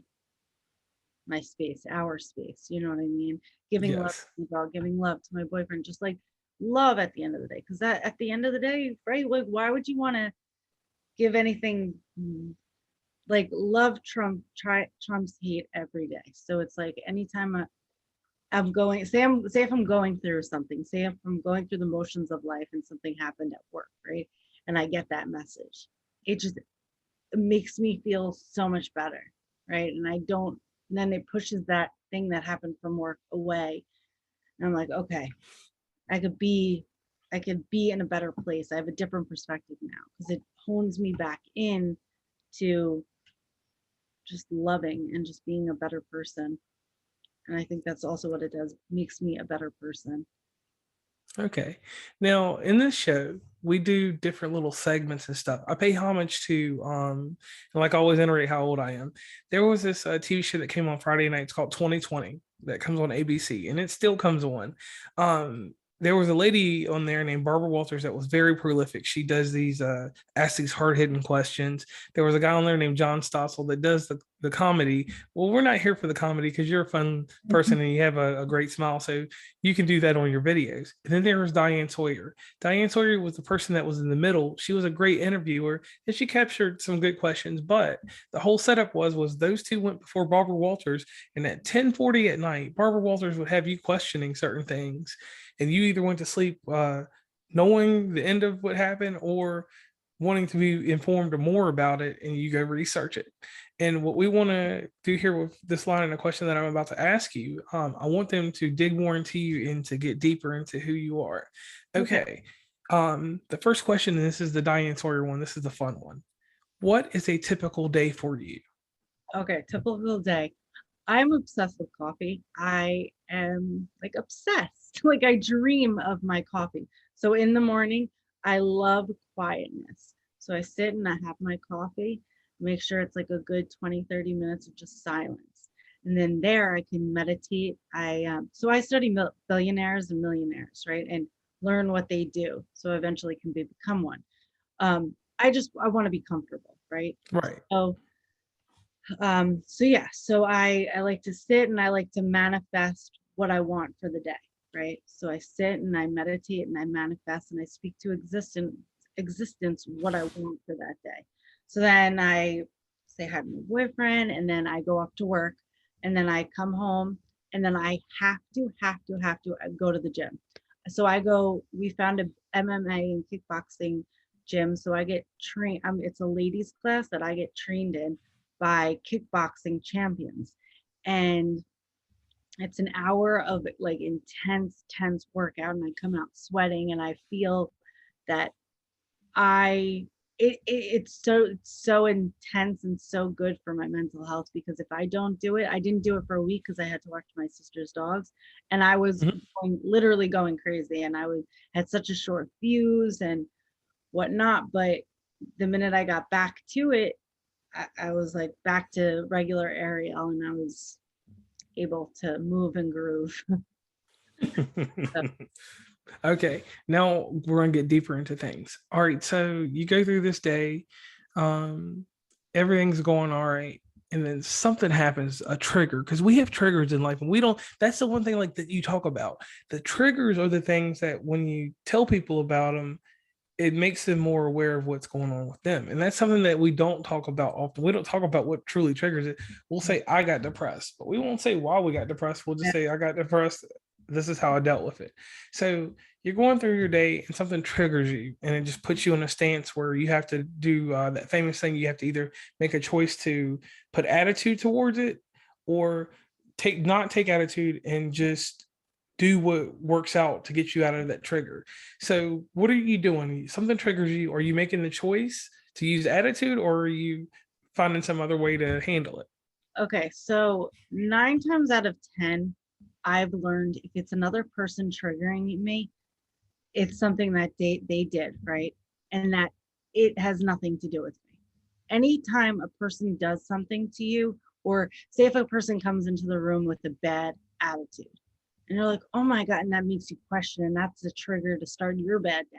Speaker 2: my space, our space. You know what I mean? Giving love
Speaker 1: Yes.
Speaker 2: to my dog, giving love to my boyfriend, just like love at the end of the day. Because that at the end of the day, right? Like, why would you want to give anything like love trumps hate every day? So it's like anytime I'm going, say if I'm going through something, say if I'm going through the motions of life and something happened at work, right? And I get that message, it just makes me feel so much better, right? And I don't, and then it pushes that thing that happened from work away. And I'm like, okay, I could be, I could be in a better place. I have a different perspective now because it hones me back in to just loving and just being a better person. And I think that's also what it does, makes me a better person.
Speaker 1: Okay. Now, in this show, we do different little segments and stuff. I pay homage to, and like I always iterate how old I am. There was this TV show that came on Friday nights called 2020 that comes on ABC, and it still comes on. There was a lady on there named Barbara Walters that was very prolific. She does these, ask these hard hitting questions. There was a guy on there named John Stossel that does the comedy. Well, we're not here for the comedy because you're a fun person and you have a great smile. So you can do that on your videos. And then there was Diane Sawyer. Diane Sawyer was the person that was in the middle. She was a great interviewer and she captured some good questions. But the whole setup was those two went before Barbara Walters, and at 10:40 at night, Barbara Walters would have you questioning certain things, and you either went to sleep knowing the end of what happened or wanting to be informed more about it, and you go research it. And what we want to do here with this line and a question that I'm about to ask you, I want them to dig more into you and to get deeper into who you are.
Speaker 2: Okay.
Speaker 1: Okay. The first question, and this is the Diane Sawyer one, this is the fun one. What is a typical day for you?
Speaker 2: Okay. Typical day. I'm obsessed with coffee. I am like obsessed. Like I dream of my coffee. So in the morning, I love quietness. So I sit and I have my coffee, make sure it's like a good 20, 30 minutes of just silence. And then there I can meditate. So I study billionaires and millionaires, right? And learn what they do. So eventually can become one. I want to be comfortable, right?
Speaker 1: Right.
Speaker 2: So so yeah, so I like to sit and I like to manifest what I want for the day, right? So I sit and I meditate and I manifest and I speak to existence what I want for that day. So then I say hi to my boyfriend and then I go off to work and then I come home and then I have to go to the gym. So I go, we found a MMA and kickboxing gym. So I get trained. It's a ladies class that I get trained in by kickboxing champions. And it's an hour of like intense, tense workout. And I come out sweating and I feel that I it's so intense and so good for my mental health because if I don't do it, I didn't do it for a week because I had to watch my sister's dogs and I was
Speaker 1: Mhm.
Speaker 2: literally going crazy and I was had such a short fuse and whatnot. But the minute I got back to it, I was like back to regular Ariel and I was able to move and groove.
Speaker 1: Okay, now we're gonna get deeper into things. All right, so you go through this day, um, everything's going all right, and then something happens, a trigger, because we have triggers in life, and we don't. That's the one thing like that you talk about. The triggers are the things that when you tell people about them, it makes them more aware of what's going on with them. And that's something that we don't talk about often. We don't talk about what truly triggers it. We'll say, I got depressed, but we won't say why we got depressed. We'll just say, I got depressed. This is how I dealt with it. So you're going through your day and something triggers you and it just puts you in a stance where you have to do that famous thing. You have to either make a choice to put attitude towards it or not take attitude and just do what works out to get you out of that trigger. So what are you doing? Something triggers you. Are you making the choice to use attitude or are you finding some other way to handle it?
Speaker 2: Okay, so 9 times out of 10, I've learned if it's another person triggering me, it's something that they did, right? And that it has nothing to do with me. Anytime a person does something to you, or say if a person comes into the room with a bad attitude, and you're like, oh my God, and that makes you question, and that's the trigger to start your bad day.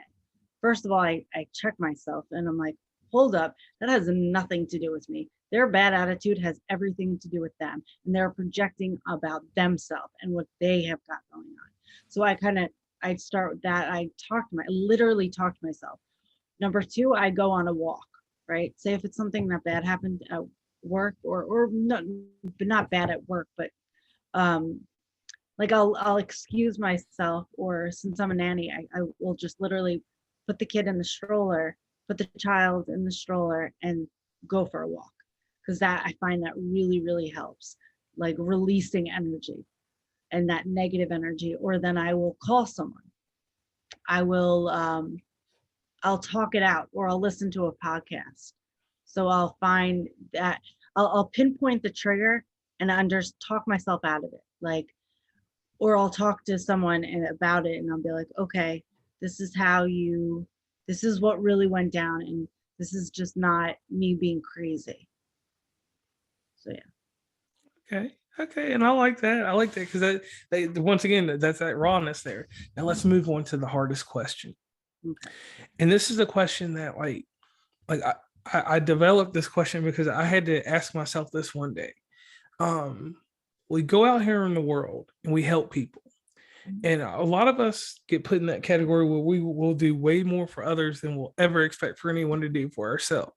Speaker 2: First of all, I check myself and I'm like, hold up, that has nothing to do with me. Their bad attitude has everything to do with them, and they're projecting about themselves and what they have got going on. So I start with that. I literally talk to myself. Number 2, I go on a walk, right? Say if it's something that bad happened at work or not, but not bad at work, but like I'll excuse myself, or since I'm a nanny, I will just literally put the kid in the stroller, put the child in the stroller and go for a walk. Because that I find that really, really helps, like releasing energy and that negative energy. Or then I will call someone. I will I'll talk it out, or I'll listen to a podcast. So I'll find that I'll pinpoint the trigger and talk myself out of it. Like, or I'll talk to someone about it and I'll be like, okay, this is what really went down, and this is just not me being crazy. So yeah.
Speaker 1: Okay, and I like that. I like that because they once again that's that rawness there. Now let's move on to the hardest question.
Speaker 2: Okay.
Speaker 1: And this is a question that like I developed this question because I had to ask myself this one day. We go out here in the world and we help people. And a lot of us get put in that category where we will do way more for others than we'll ever expect for anyone to do for ourselves.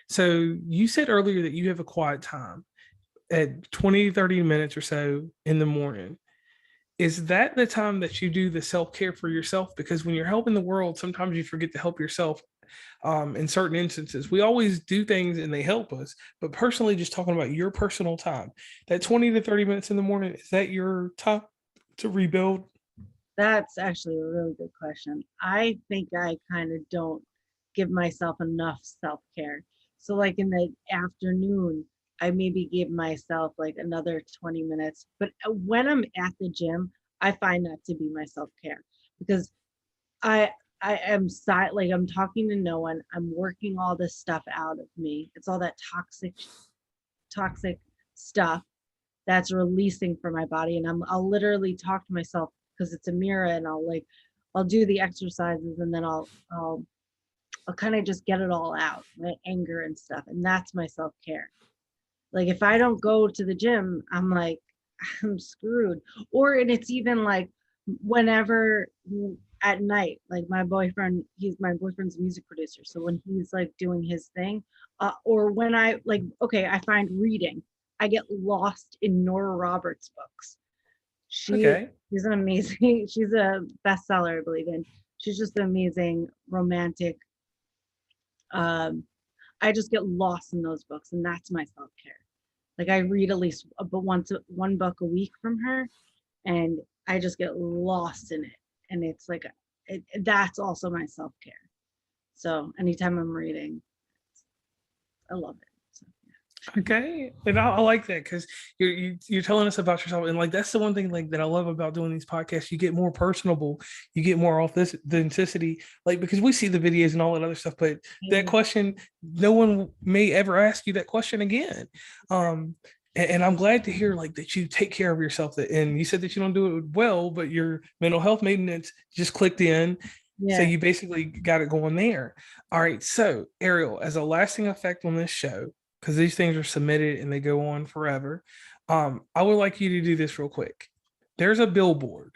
Speaker 1: So you said earlier that you have a quiet time at 20, 30 minutes or so in the morning. Is that the time that you do the self-care for yourself? Because when you're helping the world, sometimes you forget to help yourself. In certain instances, we always do things and they help us, but personally, just talking about your personal time, that 20 to 30 minutes in the morning, is that your time to rebuild?
Speaker 2: That's actually a really good question. I think I kind of don't give myself enough self-care. So like in the afternoon, I maybe give myself like another 20 minutes. But when I'm at the gym, I find that to be my self-care, because I I am like I'm talking to no one. I'm working all this stuff out of me. It's all that toxic stuff that's releasing from my body, and I'll literally talk to myself because it's a mirror, and I'll do the exercises, and then I'll kind of just get it all out, my anger and stuff, and that's my self-care. Like if I don't go to the gym, I'm like I'm screwed. And it's even like whenever at night, like my boyfriend's a music producer, so when he's like doing his thing, or when I find reading, I get lost in Nora Roberts books.
Speaker 1: Okay.
Speaker 2: She's an amazing she's a bestseller, I believe, and she's just an amazing romantic. um I just get lost in those books, and that's my self-care. Like I read at least one book a week from her, and I just get lost in it. And it's like that's also my self-care. So anytime I'm reading, I love it. So,
Speaker 1: Okay, and I like that because you're telling us about yourself, and like that's the one thing like that I love about doing these podcasts. You get more personable, you get more authenticity, like because we see the videos and all that other stuff, but that question, no one may ever ask you that question again. And I'm glad to hear like that you take care of yourself. And you said that you don't do it well, but your mental health maintenance just clicked in. So
Speaker 2: Yeah.
Speaker 1: you basically got it going there. All right. So Ariel, as a lasting effect on this show, because these things are submitted and they go on forever, I would like you to do this real quick. There's a billboard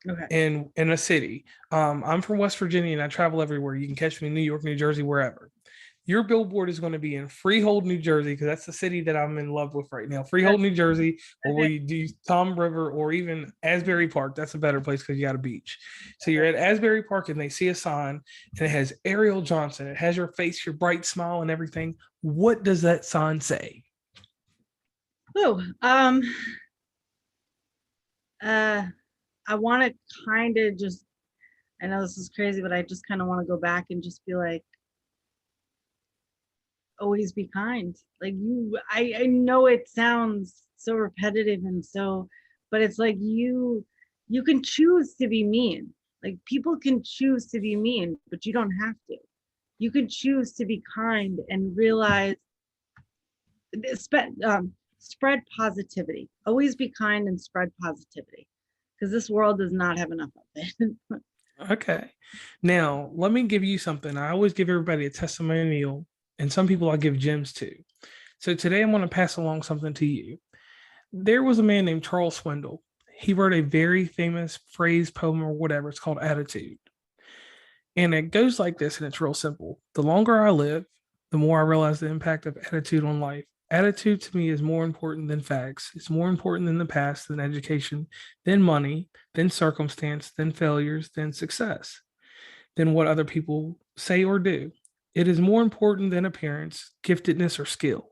Speaker 2: Okay.
Speaker 1: in a city. I'm from West Virginia and I travel everywhere. You can catch me in New York, New Jersey, wherever. Your billboard is going to be in Freehold, New Jersey, because that's the city that I'm in love with right now. Freehold, New Jersey, or will
Speaker 2: Okay.
Speaker 1: you do Tom River or even Asbury Park? That's a better place because you got a beach. So you're
Speaker 2: Okay.
Speaker 1: at Asbury Park and they see a sign and it has Ariel Johnson. It has your face, your bright smile, and everything. What does that sign say?
Speaker 2: Oh, uh, I want to kind of just, I know this is crazy, but I just kind of want to go back and just be like, always be kind. Like I know it sounds so repetitive and so, but it's like you can choose to be mean. Like people can choose to be mean, but you don't have to. You can choose to be kind and realize, spread positivity. Always be kind and spread positivity, because this world does not have enough of it.
Speaker 1: Okay. Now, let me give you something. I always give everybody a testimonial, and some people I give gems to. So today I'm going to pass along something to you. There was a man named Charles Swindle. He wrote a very famous phrase, poem, or whatever. It's called Attitude. And it goes like this, and it's real simple. The longer I live, the more I realize the impact of attitude on life. Attitude to me is more important than facts. It's more important than the past, than education, than money, than circumstance, than failures, than success, than what other people say or do. It is more important than appearance, giftedness, or skill.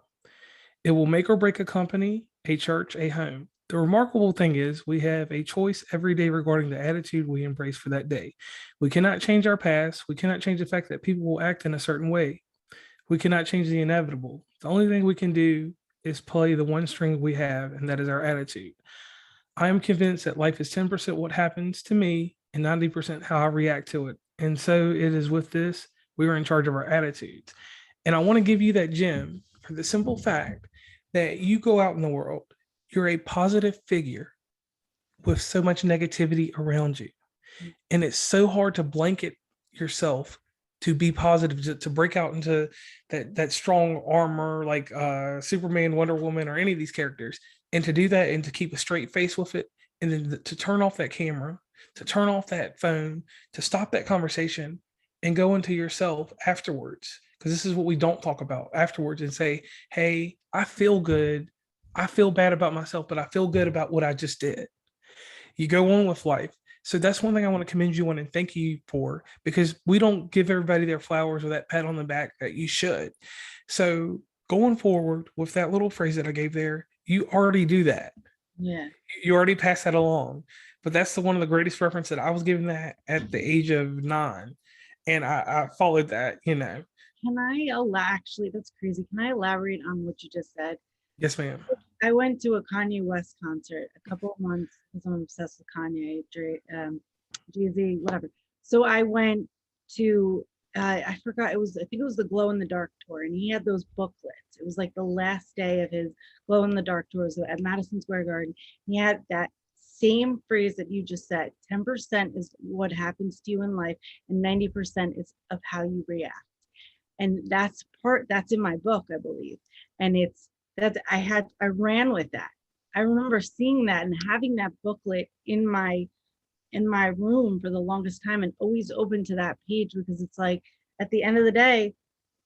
Speaker 1: It will make or break a company, a church, a home. The remarkable thing is, we have a choice every day regarding the attitude we embrace for that day. We cannot change our past. We cannot change the fact that people will act in a certain way. We cannot change the inevitable. The only thing we can do is play the one string we have, and that is our attitude. I am convinced that life is 10% what happens to me and 90% how I react to it. And so it is with this, we are in charge of our attitudes. And I want to give you that gem for the simple fact that you go out in the world, you're a positive figure with so much negativity around you. And it's so hard to blanket yourself to be positive, to break out into that strong armor like Superman, Wonder Woman, or any of these characters, and to do that and to keep a straight face with it, and then to turn off that camera, to turn off that phone, to stop that conversation and go into yourself afterwards, because this is what we don't talk about afterwards, and say, hey, I feel good, I feel bad about myself, but I feel good about what I just did. You go on with life. So that's one thing I want to commend you on and thank you for, because we don't give everybody their flowers or that pat on the back that you should. So going forward with that little phrase that I gave there, you already do that.
Speaker 2: Yeah.
Speaker 1: You already passed that along. But that's the one of the greatest reference that I was given that at the age of 9. And I followed that, you know.
Speaker 2: Can I actually, that's crazy. Can I elaborate on what you just said?
Speaker 1: Yes, ma'am.
Speaker 2: I went to a Kanye West concert a couple of months because I'm obsessed with Kanye, Jay-Z, whatever. So I went to, I forgot, I think it was the Glow in the Dark tour, and he had those booklets. It was like the last day of his Glow in the Dark tour, so at Madison Square Garden. He had that same phrase that you just said: 10% is what happens to you in life, and 90% is of how you react. And that's in my book, I believe. And it's that I ran with that. I remember seeing that and having that booklet in my room for the longest time, and always open to that page, because it's like, at the end of the day,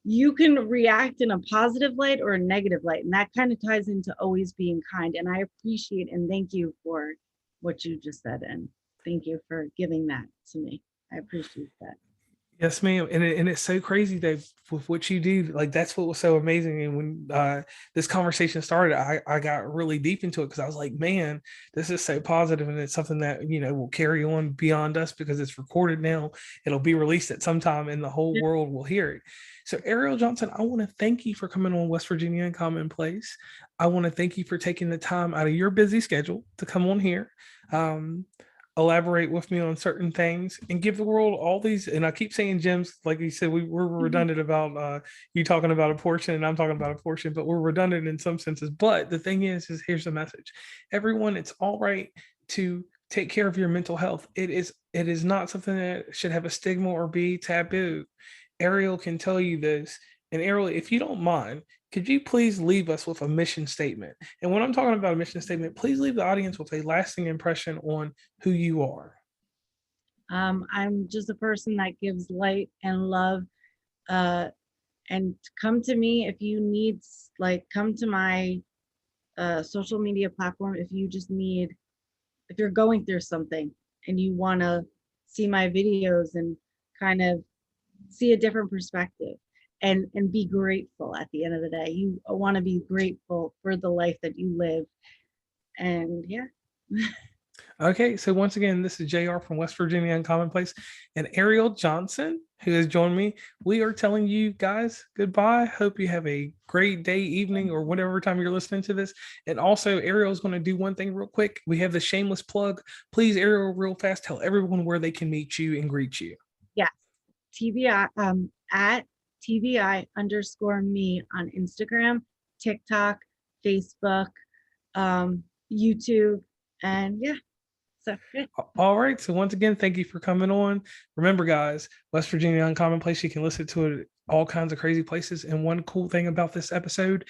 Speaker 2: you can react in a positive light or a negative light, and that kind of ties into always being kind. And I appreciate and thank you for what you just said, and thank you for giving that to me. I appreciate that.
Speaker 1: Yes, ma'am. And it's so crazy that with what you do, like that's what was so amazing. And when this conversation started, I got really deep into it because I was like, man, this is so positive, and it's something that will carry on beyond us because it's recorded now. It'll be released at some time, and the whole world will hear it. So, Ariel Johnson, I want to thank you for coming on West Virginia and Commonplace. I want to thank you for taking the time out of your busy schedule to come on here. Um, elaborate with me on certain things and give the world all these. And I keep saying gems, like you said, we're redundant about you talking about a portion and I'm talking about a portion, but we're redundant in some senses. But the thing is here's the message. Everyone, it's all right to take care of your mental health. It is not something that should have a stigma or be taboo. Ariel can tell you this. And Ariel, if you don't mind, could you please leave us with a mission statement? And when I'm talking about a mission statement, please leave the audience with a lasting impression on who you are.
Speaker 2: I'm just a person that gives light and love. And come to me if you need, like, come to my social media platform if you just need, if you're going through something and you want to see my videos and kind of see a different perspective and be grateful at the end of the day. You want to be grateful for the life that you live. And yeah.
Speaker 1: Okay, so once again, this is JR from West Virginia Uncommonplace and Ariel Johnson, who has joined me. We are telling you guys goodbye. Hope you have a great day, evening, or whatever time you're listening to this. And also, Ariel is going to do one thing real quick. We have the shameless plug. Please, Ariel, real fast, tell everyone where they can meet you and greet you.
Speaker 2: Yes. TBI, at TBI_me on Instagram, TikTok, Facebook, YouTube, and yeah. So good.
Speaker 1: All right. So once again, thank you for coming on. Remember, guys, West Virginia Uncommonplace, you can listen to it all kinds of crazy places. And one cool thing about this episode,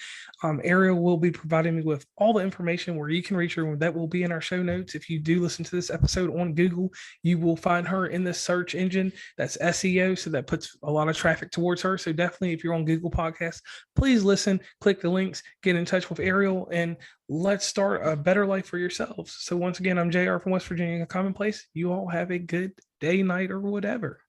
Speaker 1: Ariel will be providing me with all the information where you can reach her. That will be in our show notes. If you do listen to this episode on Google, you will find her in the search engine. That's SEO. So that puts a lot of traffic towards her. So definitely, if you're on Google Podcasts, please listen, click the links, get in touch with Ariel, and let's start a better life for yourselves. So once again, I'm JR from West Virginia Commonplace. You all have a good day, night, or whatever.